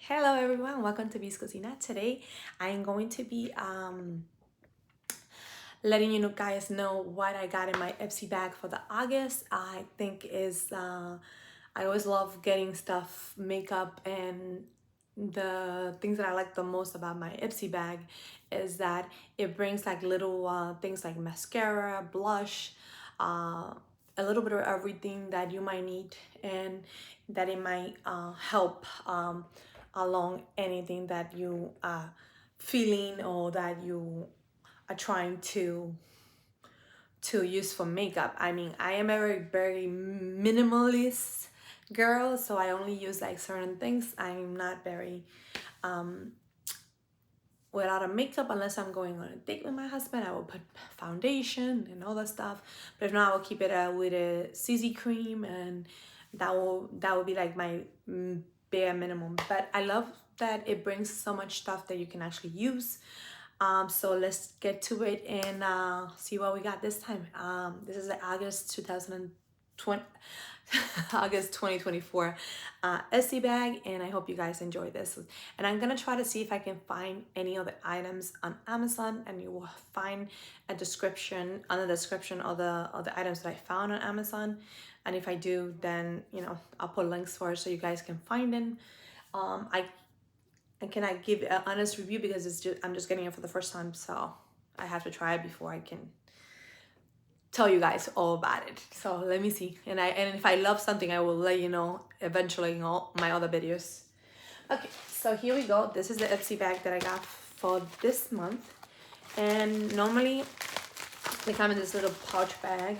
Hello everyone, welcome to V's Cocina. Today I am going to be letting you guys know what I got in my IPSY bag for the August. I think is I always love getting stuff, makeup, and the things that I like the most about my IPSY bag is that it brings like little things like mascara, blush, a little bit of everything that you might need, and that it might help along anything that you are feeling or that you are trying to use for makeup. I mean, I am a very minimalist girl, so I only use like certain things. I'm not very with a lot of makeup unless I'm going on a date with my husband. I will put foundation and all that stuff, but if not, I will keep it with a CC cream, and that will be like my bare minimum. But I love that it brings so much stuff that you can actually use. So let's get to it and see what we got this time. This is the August 2020 August 2024 IPSY bag, and I hope you guys enjoy this. And I'm gonna try to see if I can find any other items on Amazon, and you will find a description on the description of the items that I found on Amazon. And if I do, then I'll put links for it so you guys can find them. I cannot give an honest review because I'm just getting it for the first time, so I have to try it before I can tell you guys all about it. So let me see, and if I love something, I will let you know eventually in all my other videos. Okay, so here we go. This is the IPSY bag that I got for this month, and normally they come in this little pouch bag,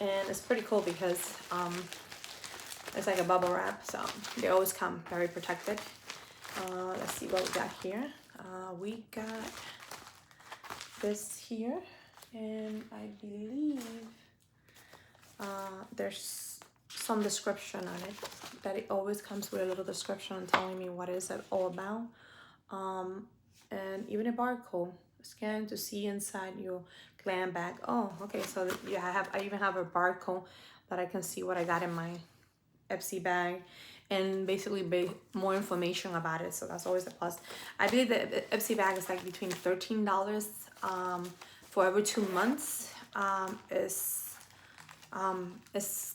and it's pretty cool because it's like a bubble wrap, so they always come very protected. Let's see what we got here. We got this here, and I believe there's some description on it, that it always comes with a little description telling me what is it all about, and even a barcode scan to see inside your glam bag. Oh, okay, so yeah, I even have a barcode that I can see what I got in my IPSY bag, and basically more information about it, so that's always a plus. I believe the IPSY bag is like between $13 for every 2 months. It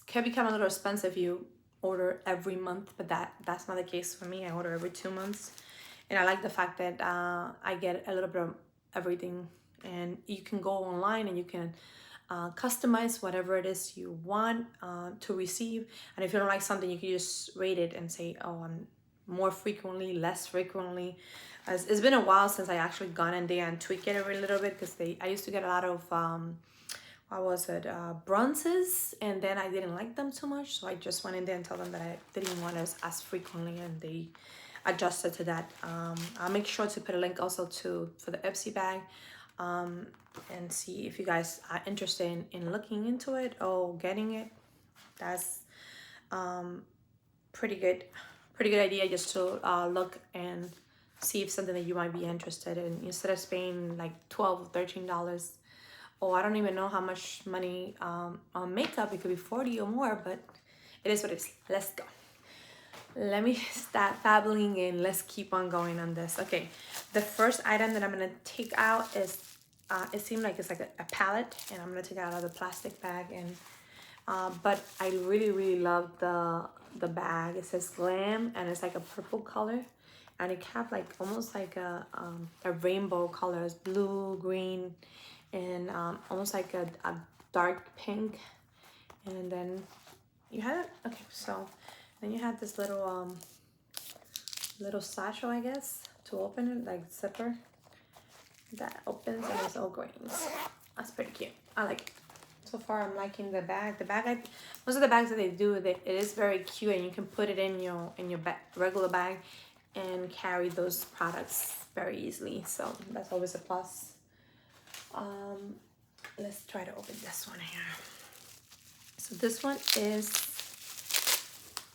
can become a little expensive if you order every month, but that's not the case for me. I order every 2 months, and I like the fact that I get a little bit of everything, and you can go online and you can customize whatever it is you want to receive. And if you don't like something, you can just rate it and say, oh, I'm more frequently, less frequently. It's been a while since I actually gone in there and tweak it a little bit, because I used to get a lot of what was it, bronzes, and then I didn't like them too much, so I just went in there and told them that I didn't want it as frequently, and they adjusted to that. I'll make sure to put a link also for the IPSY bag, and see if you guys are interested in looking into it or getting it. That's pretty good idea, just to look and see if something that you might be interested in, instead of paying like $12 $13. Oh, I don't even know how much money on makeup. It could be 40 or more, but it is what it is. Let's go. Let me start babbling and let's keep on going on this. Okay, the first item that I'm gonna take out is it seemed like it's like a palette, and I'm gonna take it out of the plastic bag. And but I really love the bag. It says Glam, and it's like a purple color, and it have like almost like a rainbow colors, blue, green, and almost like a dark pink. And then you have it. Okay, so then you have this little little satchel, I guess, to open it, like zipper that opens, and it's all greens. That's pretty cute. I like it. So far I'm liking the bag. Most of the bags that they do, it is very cute, and you can put it in your regular bag and carry those products very easily, so that's always a plus. Let's try to open this one here. So this one is,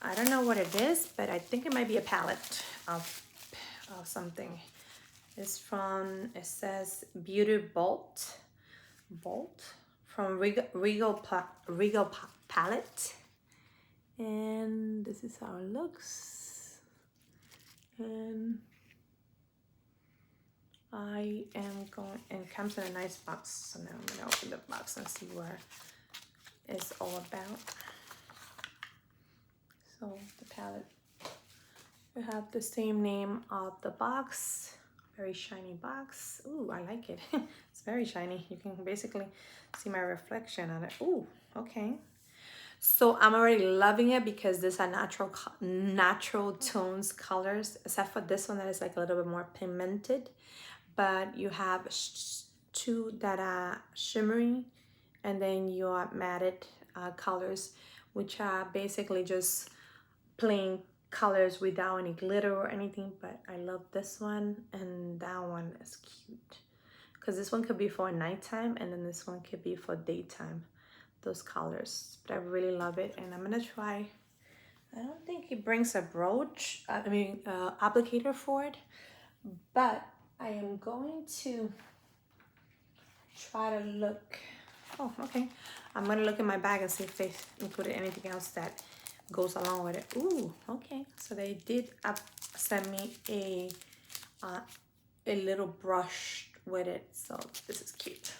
I don't know what it is, but I think it might be a palette of something. It's from, it says Beauty Vault from Regal Palette, and this is how it looks. And I am going, and it comes in a nice box. So now I'm gonna open the box and see what it's all about. So the palette, we have the same name of the box. Very shiny box. Ooh, I like it. It's very shiny. You can basically see my reflection on it. Ooh, okay. So I'm already loving it because these are natural tones colors, except for this one that is like a little bit more pigmented. But you have two that are shimmery, and then your matted colors, which are basically just plain colors without any glitter or anything. But I love this one, and that one is cute because this one could be for nighttime, and then this one could be for daytime, those colors. But I really love it, and I'm gonna try. I don't think it brings a brooch, applicator for it, but I am going to try to look. Oh, okay. I'm gonna look in my bag and see if they included anything else that goes along with it. Ooh, okay. So they did send me a little brush with it. So this is cute.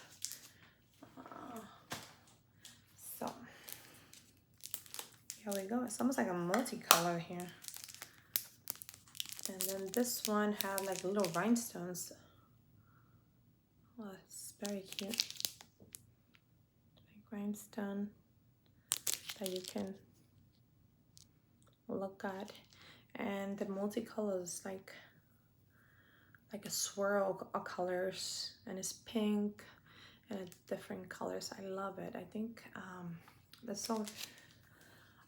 So here we go. It's almost like a multicolor here. And then this one had like little rhinestones. Oh, it's very cute. Like rhinestone that you can look at. And the multicolors like a swirl of colors, and it's pink and it's different colors. I love it. I think that's so.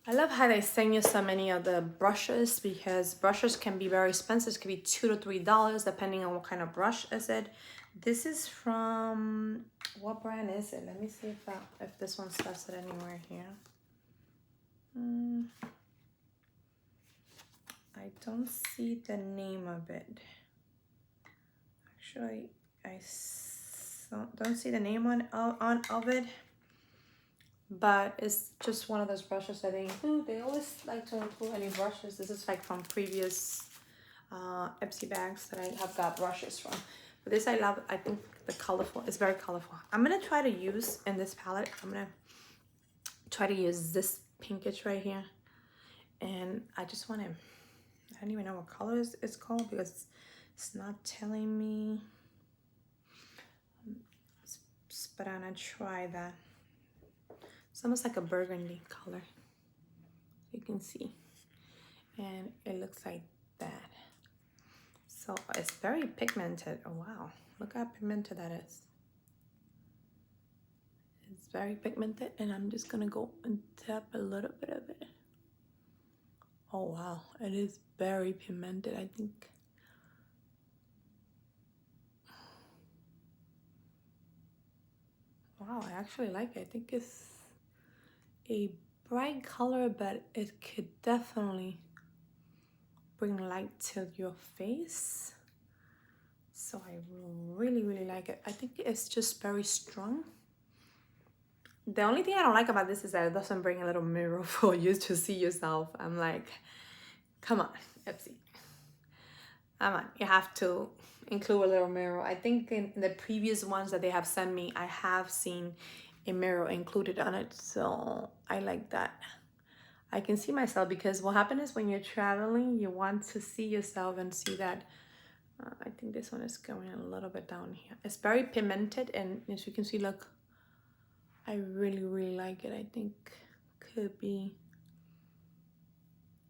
I love how they send you so many of the brushes, because brushes can be very expensive. It could be $2 to $3 depending on what kind of brush is it. This is from, what brand is it? Let me see if this one says it anywhere here. I don't see the name of it. Actually, I don't see the name of it. But it's just one of those brushes that they include. They always like to include any brushes. This is like from previous IPSY bags that I have got brushes from. But this I love. I think the colorful is very colorful. I'm gonna try to use in this palette. I'm gonna try to use this pinkish right here, and I just want to. I don't even know what color it's called because it's not telling me. But I'm gonna try that. It's almost like a burgundy color, you can see, and it looks like that. So it's very pigmented. Oh wow, look how pigmented that is. It's very pigmented, and I'm just gonna go and tap a little bit of it. Oh wow, it is very pigmented. I think wow, I actually like it. I think it's a bright color, but it could definitely bring light to your face. So I really like it. I think it's just very strong. The only thing I don't like about this is that it doesn't bring a little mirror for you to see yourself. I'm like, come on, IPSY. Come on, you have to include a little mirror. I think in the previous ones that they have sent me, I have seen a mirror included on it. So I like that. I can see myself, because what happens is when you're traveling, you want to see yourself and see that. I think this one is going a little bit down here. It's very pigmented, and as you can see, look, I really like it. I think could be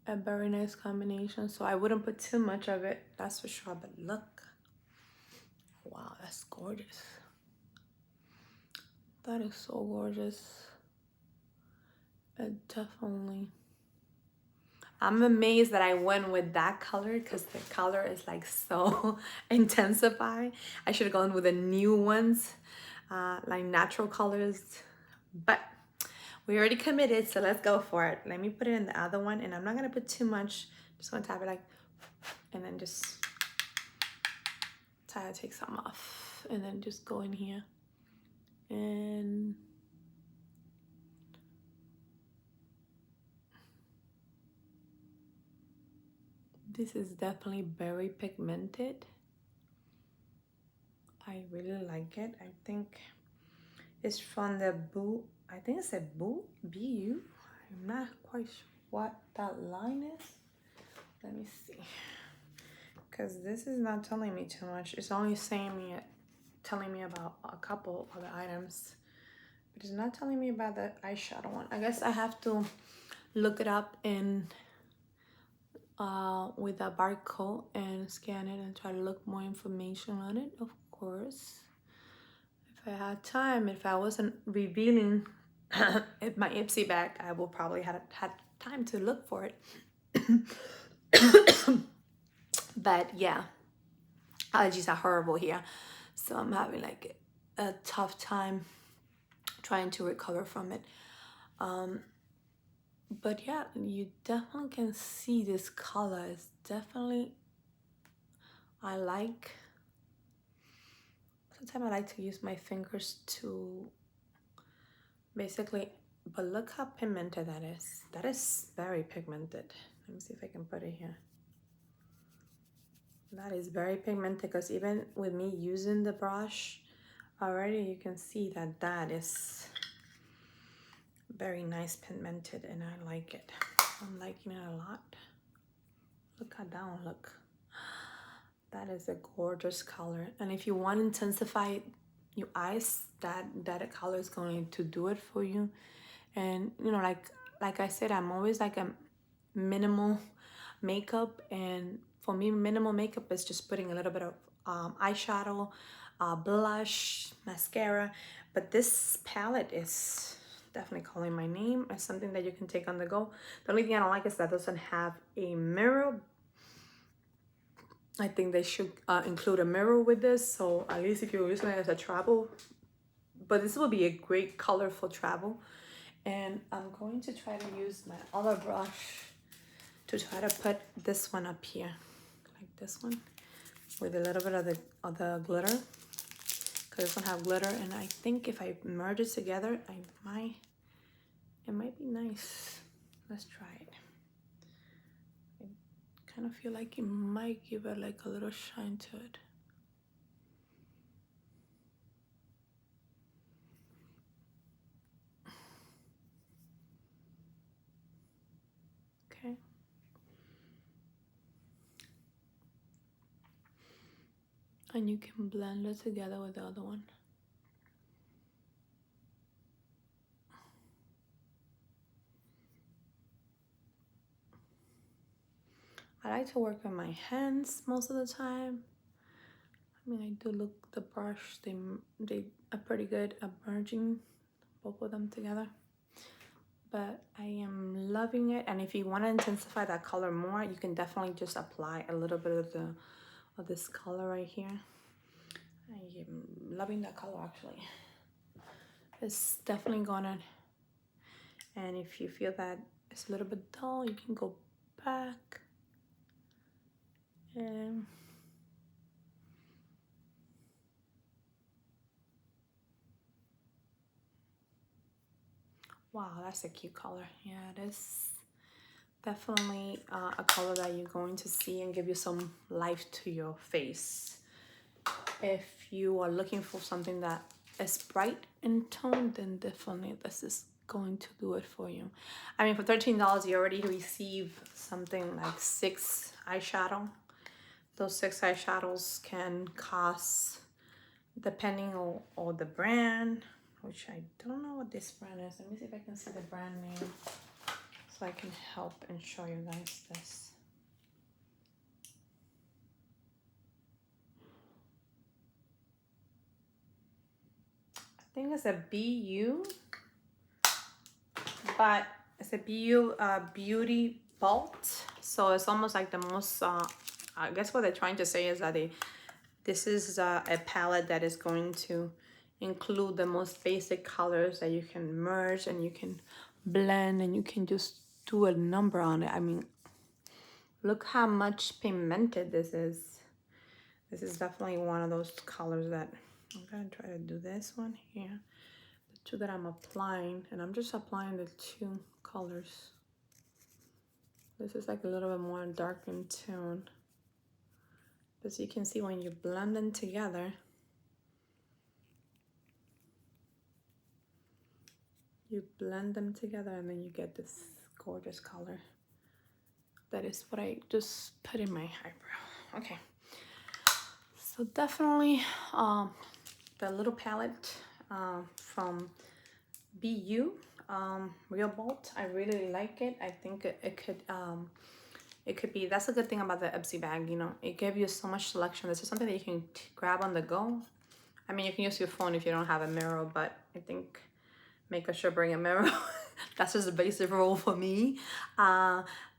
a very nice combination. So I wouldn't put too much of it, that's for sure. But look, wow, that's gorgeous. That is so gorgeous. It definitely. I'm amazed that I went with that color, because the color is like so intensified. I should have gone with the new ones, like natural colors, but we already committed, so let's go for it. Let me put it in the other one, and I'm not gonna put too much. Just gonna tap it like, and then just try to take some off, and then just go in here and This is definitely very pigmented. I really like it. I think it's from the I think it's a BU. I'm not quite sure what that line is. Let me see. Because this is not telling me too much. It's only telling me about a couple of the items. But it's not telling me about the eyeshadow one. I guess I have to look it up in with a barcode and scan it and try to look more information on it, of course. If I had time, if I wasn't revealing my IPSY bag, I will probably had time to look for it. But yeah, allergies are horrible here, so I'm having like a tough time trying to recover from it. But yeah, you definitely can see this color is definitely, sometimes I like to use my fingers to basically, but look how pigmented that is. That is very pigmented. Let me see if I can put it here. That is very pigmented, because even with me using the brush already, you can see that that is very nice pigmented, and I like it. I'm liking it a lot. Look how that one look. That is a gorgeous color. And if you want to intensify your eyes, that color is going to do it for you. And you know, like I said, I'm always like a minimal makeup, and for me minimal makeup is just putting a little bit of eyeshadow, blush, mascara. But this palette is definitely calling my name. It's something that you can take on the go. The only thing I don't like is that it doesn't have a mirror. I think they should include a mirror with this, so at least if you're using it as a travel, but this will be a great color for travel. And I'm going to try to use my other brush to try to put this one up here, like this one, with a little bit of the glitter, because this one have glitter, and I think if I merge it together, it might be nice. Let's try it. I kind of feel like it might give it like a little shine to it. Okay. And you can blend it together with the other one. I like to work with my hands most of the time. I mean, I do look the brush, they are pretty good at merging both of them together. But I am loving it, and if you want to intensify that color more, you can definitely just apply a little bit of this color right here. I am loving that color actually. It's definitely gonna, and if you feel that it's a little bit dull, you can go back and wow, that's a cute color. Yeah, it is definitely a color that you're going to see and give you some life to your face. If you are looking for something that is bright in tone, then definitely this is going to do it for you. I mean, for $13, you already receive something like 6 eyeshadow. Those 6 eyeshadows can cost, depending on the brand, which I don't know what this brand is. Let me see if I can see the brand name so I can help and show you guys this. I think it's a BU, but it's a BU Beauty VAULTE. So it's almost like the most, I guess what they're trying to say is that this is a palette that is going to include the most basic colors that you can merge and you can blend, and you can just do a number on it. I mean, look how much pigmented this is. This is definitely one of those colors that I'm gonna try to do this one here. The 2 that I'm applying, and I'm just applying the 2 colors. This is like a little bit more dark in tone. As you can see, when you blend them together, you blend them together and then you get this gorgeous color. That is what I just put in my eyebrow. Okay, so definitely the little palette from BU Real Vault, I really like it. I think it could be, that's a good thing about the IPSY bag, you know, it gives you so much selection. This is something that you can grab on the go. I mean, you can use your phone if you don't have a mirror, but I think make sure bring a mirror. That's just a basic rule for me.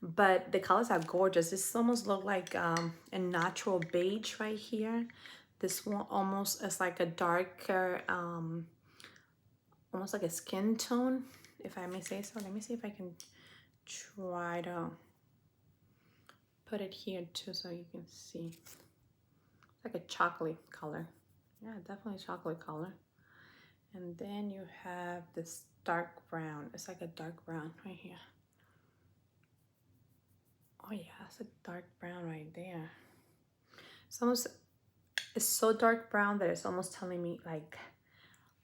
But the colors are gorgeous. This almost look like a natural beige right here. This one almost is like a darker, almost like a skin tone, if I may say so. Let me see if I can try to put it here too so you can see. It's like a chocolate color. Yeah, definitely chocolate color. And then you have this dark brown. It's like a dark brown right here. Oh yeah, it's a dark brown right there. It's almost, it's so dark brown that it's almost telling me like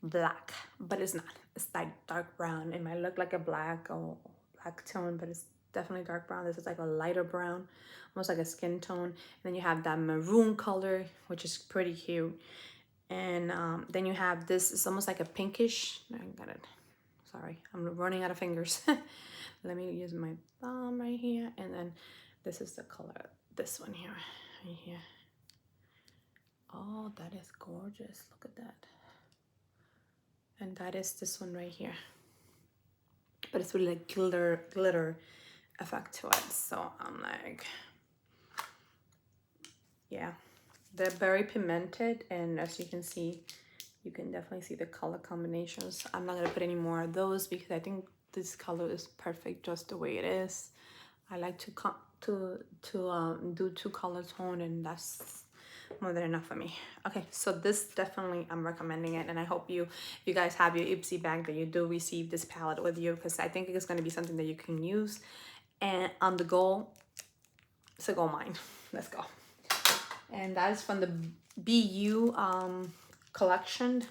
black, but it's not. It's like dark brown. It might look like a black or black tone, but it's definitely dark brown. This is like a lighter brown, almost like a skin tone. And then you have that maroon color, which is pretty cute. And then you have this, it's almost like a pinkish. I got it. Sorry, I'm running out of fingers. Let me use my thumb right here. And then this is the color, this one here, right here. Oh, that is gorgeous. Look at that. And that is this one right here. But it's really like glitter effect to it. So I'm like, yeah. They're very pigmented, and as you can see, you can definitely see the color combinations. I'm not gonna put any more of those because I think this color is perfect just the way it is. I like to do two color tone, and that's more than enough for me. Okay, so this definitely, I'm recommending it, and I hope you guys have your IPSY bag, that you do receive this palette with you, because I think it's going to be something that you can use. And on the go, it's a gold mine. Let's go. And that is from the BU collection.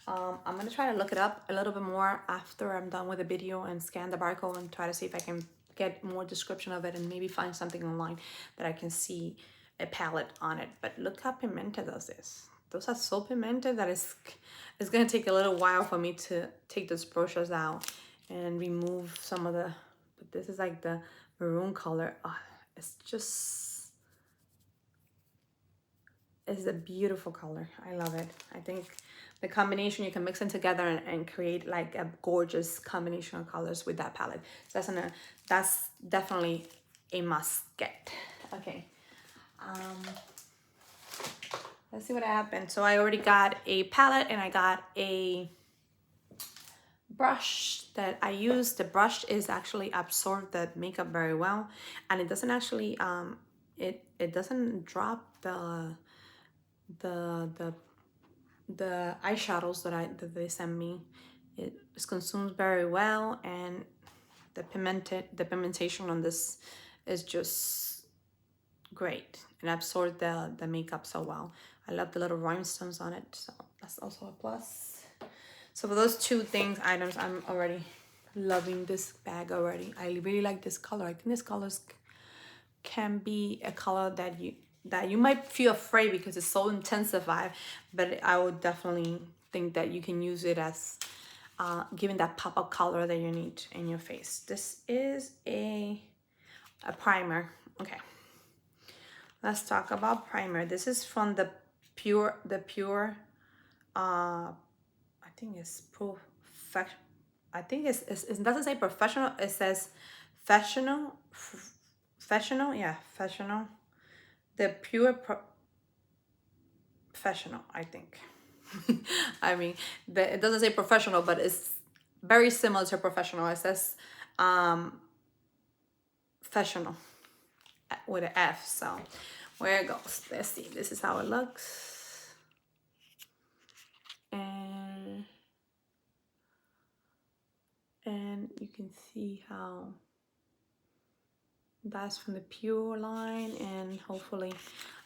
I'm gonna try to look it up a little bit more after I'm done with the video and scan the barcode and try to see if I can get more description of it and maybe find something online that I can see a palette on it. But look how pigmented those is. Those are so pigmented that it's gonna take a little while for me to take those brushes out and remove some of the, but this is like the maroon color. Oh, it's just, it's a beautiful color. I love it. I think the combination, you can mix them together and create like a gorgeous combination of colors with that palette. So that's definitely a must get. Okay, let's see what happened. So I already got a palette and I got a brush that I use. The brush is actually absorb the makeup very well, and it doesn't actually it doesn't drop the eyeshadows that they send me. It is consumed very well, and the pigmentation on this is just great and absorb the makeup so well. I love the little rhinestones on it, so that's also a plus. So for those two items, I'm already loving this bag already. I really like this color. I think this color can be a color that you might feel afraid because it's so intensified, but I would definitely think that you can use it as giving that pop-up color that you need in your face. This is a primer. Okay, let's talk about primer. This is from the Pure I think it's I think it doesn't say professional, it says professional. Yeah, professional. The Pure professional, I think. I mean, it doesn't say professional, but it's very similar to professional. It says professional with an F. So where it goes, let's see. This is how it looks. And you can see how That's from the Pure line, and hopefully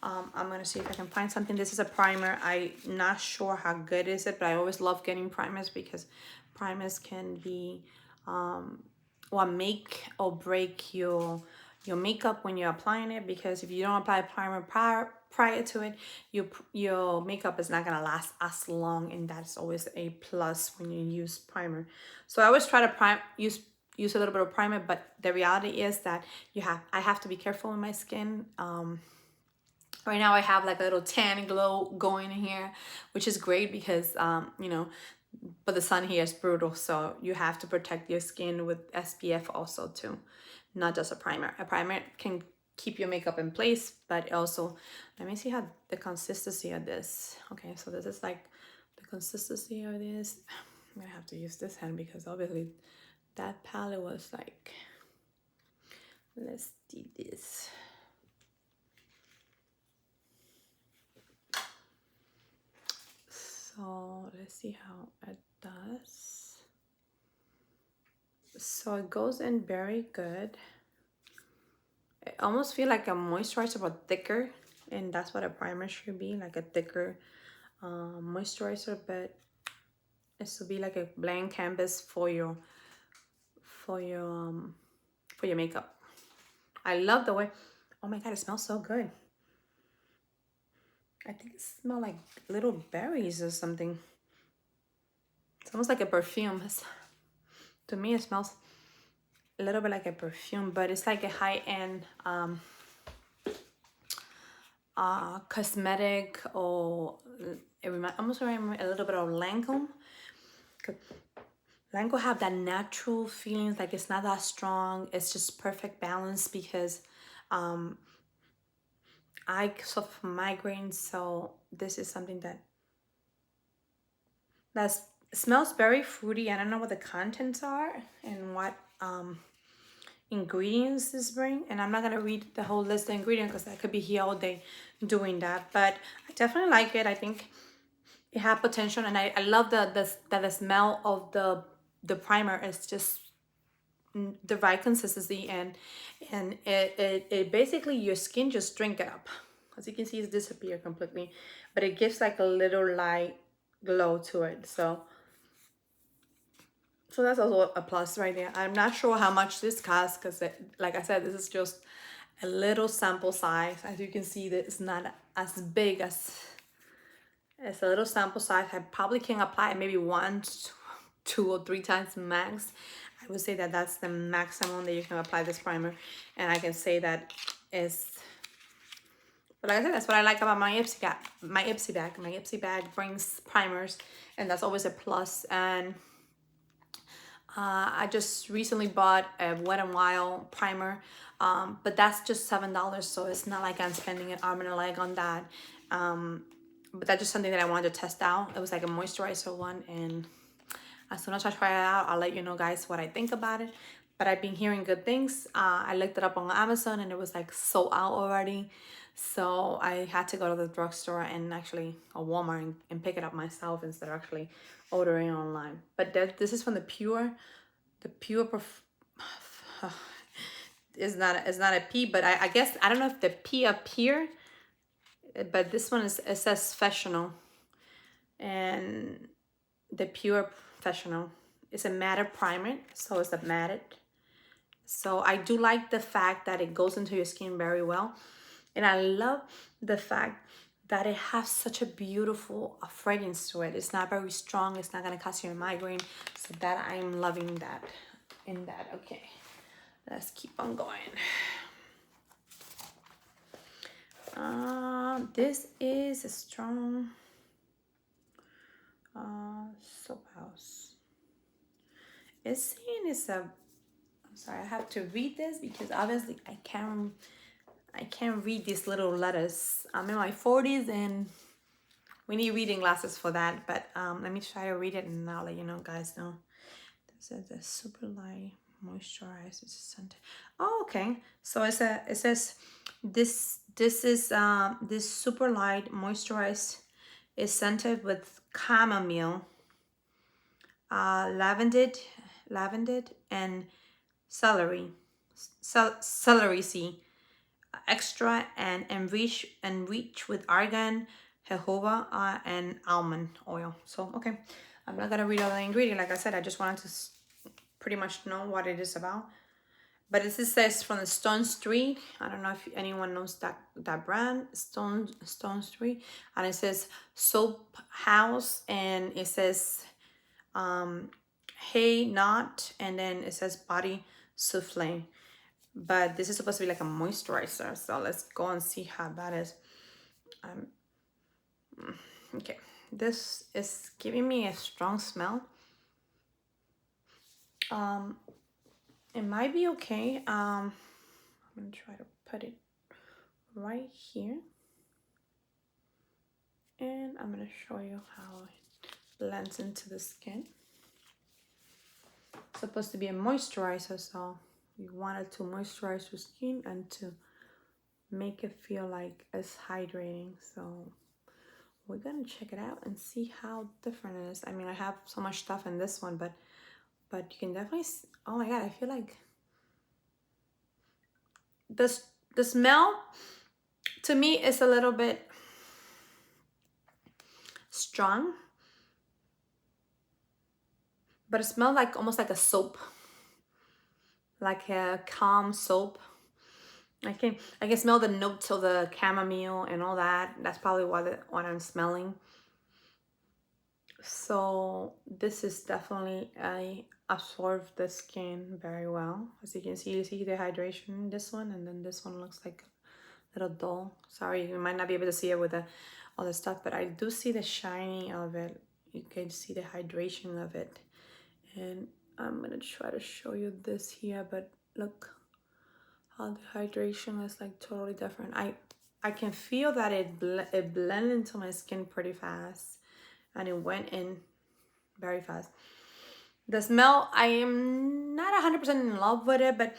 I'm gonna see if I can find something. This is a primer. I'm not sure how good is it, but I always love getting primers because primers can be what make or break your makeup when you're applying it, because if you don't apply primer prior to it, your makeup is not gonna last as long, and that's always a plus when you use primer. So I always try to use a little bit of primer, but the reality is that I have to be careful with my skin. Right now I have like a little tan glow going in here, which is great because you know, but the sun here is brutal, so you have to protect your skin with SPF also too, not just a primer. A primer can keep your makeup in place, but also, let me see how the consistency of this. Okay, so this is like the consistency of this. I'm gonna have to use this hand because obviously that palette was like, let's do this. So let's see how it does. So it goes in very good. I almost feel like a moisturizer, but thicker, and that's what a primer should be, like a thicker moisturizer, but it should be like a blank canvas for your makeup. I love the way, oh my god, it smells so good. I think it smells like little berries or something. It's almost like a perfume. To me, it smells a little bit like a perfume, but it's like a high-end cosmetic, or it almost reminds me a little bit of Lancome. Lancome have that natural feelings, like it's not that strong. It's just perfect balance because I suffer from migraines, so this is something that smells very fruity. I don't know what the contents are and what ingredients this bring, and I'm not gonna read the whole list of ingredients because I could be here all day doing that, but I definitely like it. I think it had potential, and I love the smell of the primer. It's just the right consistency, and it basically, your skin just drink it up. As you can see, it's disappeared completely, but it gives like a little light glow to it. So that's also a plus right there. I'm not sure how much this costs because, like I said, this is just a little sample size. As you can see, that it's not as big as, it's a little sample size. I probably can apply it maybe 1, 2, or 3 times max. I would say that that's the maximum that you can apply this primer, and I can say that is. But like I said, that's what I like about my IPSY bag. My IPSY bag brings primers, and that's always a plus. And I just recently bought a Wet n Wild primer, but that's just $7, so it's not like I'm spending an arm and a leg on that. But that's just something that I wanted to test out. It was like a moisturizer one, and as soon as I try it out, I'll let you know, guys, what I think about it. But I've been hearing good things. I looked it up on Amazon, and it was like sold out already. So I had to go to the drugstore and actually, a Walmart, and pick it up myself instead of actually ordering online. But this is from the Pure. The Pure is not a P, but I guess, I don't know if the P up here, but this one is, it says Professional, and the Pure Professional is a matte primer, so it's a matte. So I do like the fact that it goes into your skin very well, and I love the fact that it has such a beautiful fragrance to it. It's not very strong. It's not gonna cause you a migraine. So that I'm loving that. Okay, let's keep on going. This is a strong soap house. It's saying it's a, I'm sorry, I have to read this because obviously I can't read these little letters. I'm in my 40s and we need reading glasses for that, but let me try to read it and I'll let you know, guys know. This is a super light moisturizer. It's scented. Oh, okay. So it says this is this super light moisturizer is scented with chamomile, lavender and celery. celery seed extra and enrich with argan, jojoba, and almond oil. So okay, I'm not gonna read all the ingredients. Like I said, I just wanted to pretty much know what it is about. But this says from the Stone Street. I don't know if anyone knows that brand, Stone Street, and it says soap house, and it says hey not, and then it says body souffle. But this is supposed to be like a moisturizer, so let's go and see how that is. Okay, this is giving me a strong smell. It might be okay. I'm gonna try to put it right here, and I'm gonna show you how it blends into the skin. It's supposed to be a moisturizer, so you want it to moisturize your skin and to make it feel like it's hydrating. So we're gonna check it out and see how different it is. I mean, I have so much stuff in this one, but you can definitely see, oh my god, I feel like the smell to me is a little bit strong, but it smells like almost like a soap, like a calm soap. I can smell the notes of the chamomile and all that. That's probably what I'm smelling. So this is definitely, I absorb the skin very well. As you can see, you see the hydration in this one, and then this one looks like a little dull. Sorry, you might not be able to see it with the other stuff, but I do see the shiny of it. You can see the hydration of it. And I'm gonna try to show you this here, but look how the hydration is like totally different. I can feel that it blended into my skin pretty fast, and it went in very fast. The smell, I am not 100% in love with it, but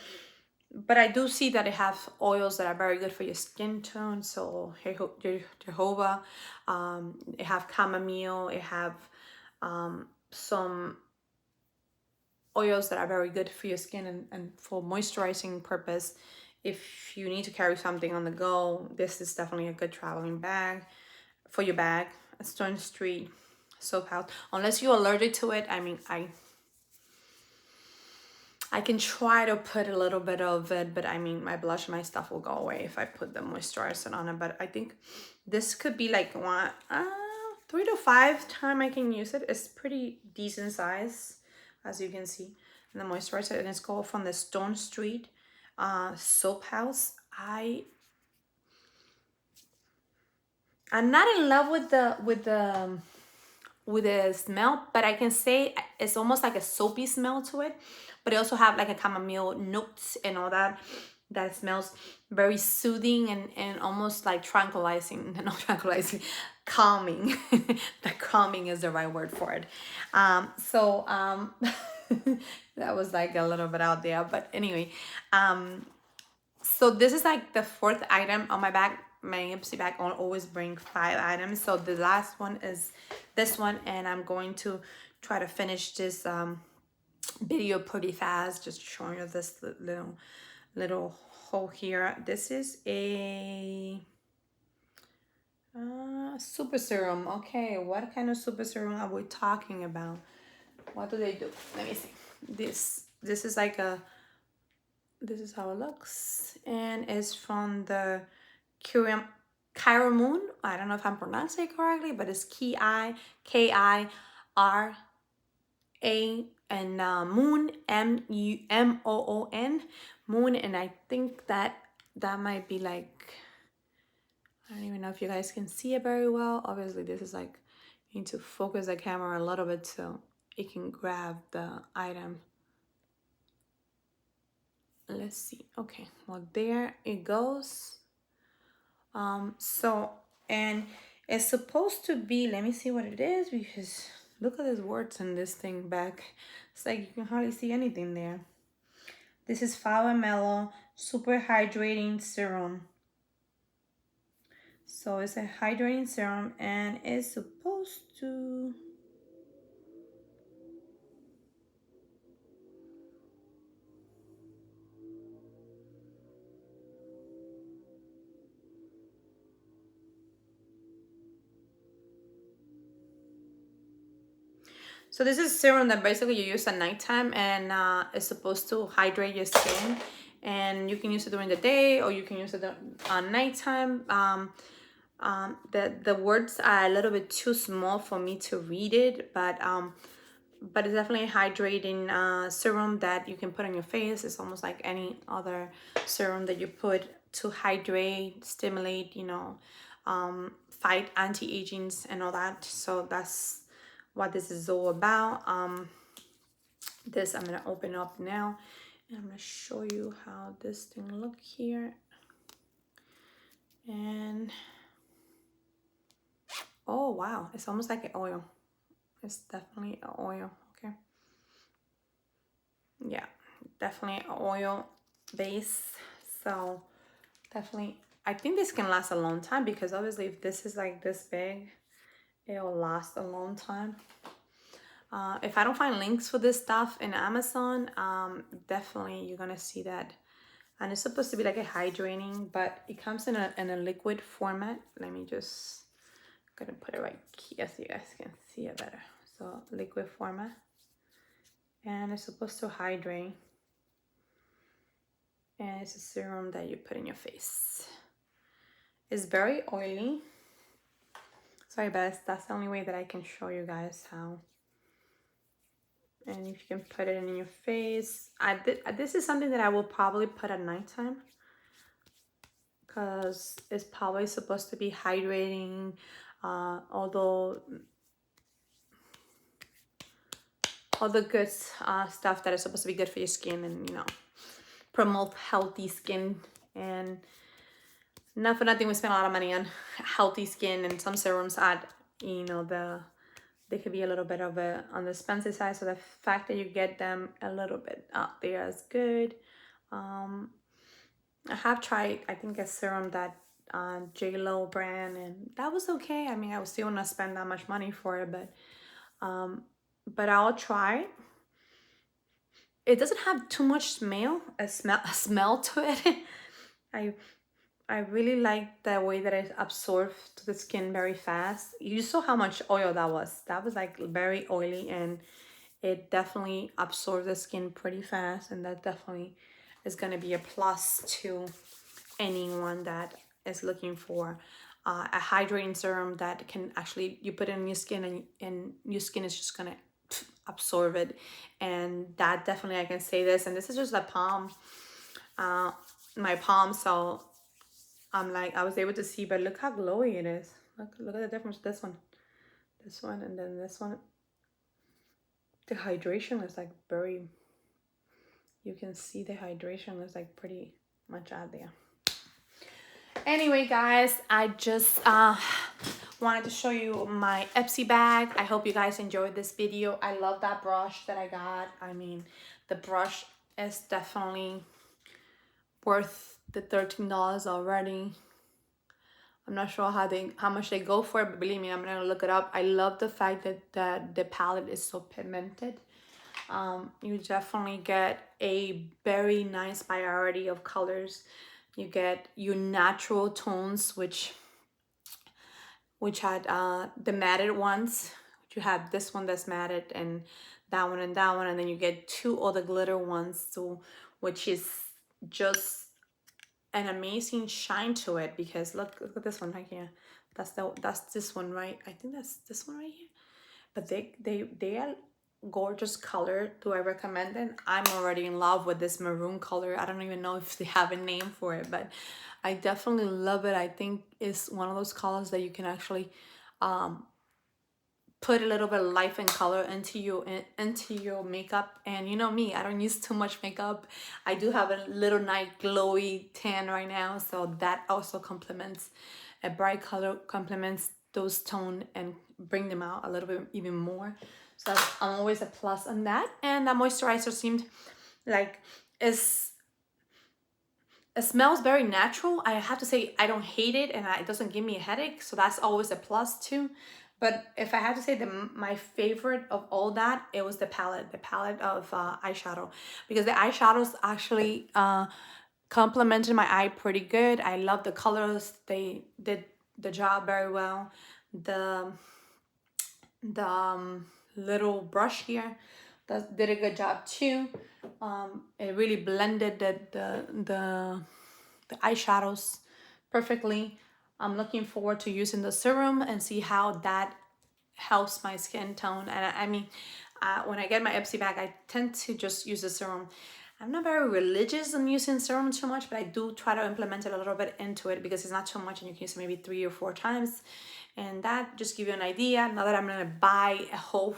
I do see that it has oils that are very good for your skin tone. So jojoba, it have chamomile, it have some oils that are very good for your skin and for moisturizing purpose. If you need to carry something on the go, this is definitely a good traveling bag for your bag. Stone Street soap house. Unless you're allergic to it, I mean, I can try to put a little bit of it, but I mean, my blush and my stuff will go away if I put the moisturizer on it. But I think this could be like 3 to 5 times I can use it. It's pretty decent size, as you can see. And the moisturizer, and it's called from the Stone Street soap house. I'm not in love with the smell, but I can say it's almost like a soapy smell to it, but it also have like a chamomile notes and all that smells very soothing and almost like tranquilizing. Not tranquilizing, calming. The calming is the right word for it. That was like a little bit out there, but anyway, so this is like the 4th item on my bag. My IPSY bag always bring 5 items. So the last one is this one, and I'm going to try to finish this video pretty fast, just showing you this little hole here. This is a super serum. Okay, what kind of super serum are we talking about? What do they do? Let me see. This is like a, this is how it looks, and it's from the Kiramoon. I don't know if I'm pronouncing it correctly, but it's Kiramoon, and Moon, Moon, Moon, and I think that might be like, I don't even know if you guys can see it very well. Obviously, this is like, you need to focus the camera a little bit so it can grab the item. Let's see. Okay, well, there it goes. So, and it's supposed to be, let me see what it is, because look at these words in this thing back. It's like you can hardly see anything there. This is Melon Super Hydrating Serum. So it's a hydrating serum, and it's supposed to, So this is serum that basically you use at nighttime, and it's supposed to hydrate your skin. And you can use it during the day, or you can use it on nighttime. The words are a little bit too small for me to read it, but it's definitely a hydrating serum that you can put on your face. It's almost like any other serum that you put to hydrate, stimulate, you know, fight anti-agings and all that. So that's what this is all about. This I'm gonna open up now, and I'm gonna show you how this thing look here. And oh wow, it's almost like an oil. It's definitely an oil. Okay, yeah, definitely an oil base. So definitely, I think this can last a long time, because obviously if this is like this big, it'll last a long time. If I don't find links for this stuff in Amazon, definitely you're gonna see that. And it's supposed to be like a hydrating, but it comes in a liquid format. Let me just gonna put it right here so you guys can see it better. So liquid format, and it's supposed to hydrate, and it's a serum that you put in your face. It's very oily. Sorry, but that's the only way that I can show you guys how. And if you can put it in your face, this is something that I will probably put at nighttime, because it's probably supposed to be hydrating, although all the good stuff that is supposed to be good for your skin, and you know, promote healthy skin. And not for nothing, we spend a lot of money on healthy skin, and some serums add, you know, they could be a little bit of a on the expensive side. So the fact that you get them a little bit out there is good. I have tried, I think, a serum that J-Lo brand, and that was okay. I mean, I was still not spend that much money for it, but I'll try. It doesn't have too much a smell to it. I really like the way that it absorbs to the skin very fast. You saw how much oil that was. That was like very oily, and it definitely absorbs the skin pretty fast, and that definitely is going to be a plus to anyone that is looking for a hydrating serum that can actually, you put it in your skin, and your skin is just going to absorb it. And that definitely, I can say this, and this is just the palm, my palm. So I'm like, I was able to see, but look how glowy it is. Look at the difference. This one, and then this one. The hydration is like very, you can see the hydration is like pretty much out there. Anyway, guys, I just wanted to show you my IPSY bag. I hope you guys enjoyed this video. I love that brush that I got. I mean, the brush is definitely worth the $13 already. I'm not sure how much they go for it, but believe me, I'm gonna look it up. I love the fact that the palette is so pigmented. You definitely get a very nice variety of colors. You get your natural tones, which had the matted ones. You have this one that's matted, and that one, and that one, and then you get two other glitter ones too, which is just an amazing shine to it. Because look at this one right here. That's this one, right? I think that's this one right here. But they are gorgeous color. Do I recommend it? I'm already in love with this maroon color. I don't even know if they have a name for it, but I definitely love it. I think it's one of those colors that you can actually put a little bit of life and color into your makeup. And you know me, I don't use too much makeup. I do have a little night glowy tan right now, so that also complements, a bright color complements those tone and bring them out a little bit even more. So I'm always a plus on that. And that moisturizer seemed like it smells very natural. I have to say, I don't hate it, and it doesn't give me a headache, so that's always a plus too. But if I had to say my favorite of all that, it was the palette of eyeshadow, because the eyeshadows actually complemented my eye pretty good. I love the colors. They did the job very well. The little brush here that did a good job too. It really blended the eyeshadows perfectly. I'm looking forward to using the serum and see how that helps my skin tone. And I mean, when I get my IPSY bag, I tend to just use the serum. I'm not very religious on using serum too much, but I do try to implement it a little bit into it because it's not too much and you can use it maybe 3 or 4 times. And that just give you an idea. Not that I'm gonna buy a whole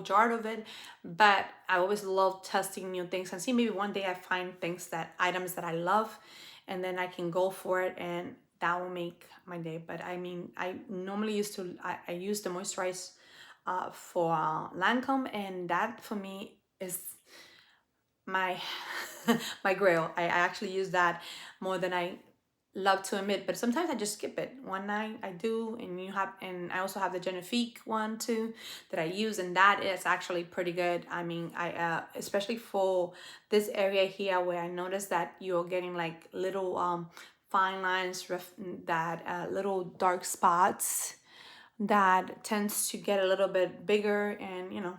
jar of it, but I always love testing new things and see maybe one day I find items that I love, and then I can go for it, and that will make my day. But I mean, I normally use the moisturize for Lancome, and that for me is my my grail. I actually use that more than I love to admit, but sometimes I just skip it. One night I do, and I also have the Genifique one too that I use, and that is actually pretty good. I mean, I especially for this area here where I noticed that you're getting like little fine lines, little dark spots that tends to get a little bit bigger, and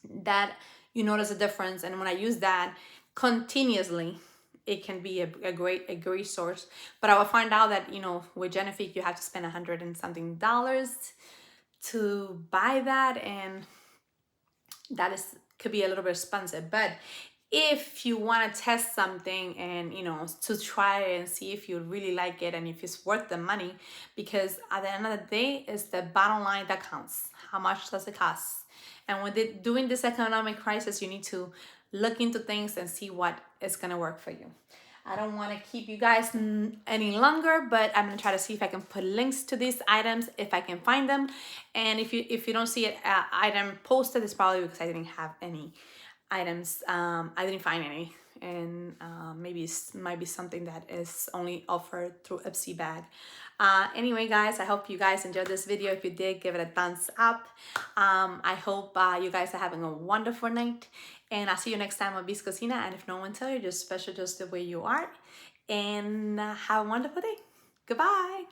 that you notice a difference. And when I use that continuously, it can be a great source. But I will find out that with Genifique you have to spend $100 and something to buy that, and that could be a little bit expensive. But if you want to test something and to try it and see if you really like it and if it's worth the money, because at the end of the day it's the bottom line that counts. How much does it cost? And with doing this economic crisis, you need to look into things and see what is going to work for you. I don't want to keep you guys any longer, but I'm going to try to see if I can put links to these items if I can find them. And if you don't see an item posted, it's probably because I didn't have any items. I didn't find any, and maybe it might be something that is only offered through IPSY bag. Anyway guys, I hope you guys enjoyed this video. If you did, give it a thumbs up. I hope you guys are having a wonderful night, and I'll see you next time on B's Cocina. And if no one tells you, just special just the way you are, and have a wonderful day. Goodbye.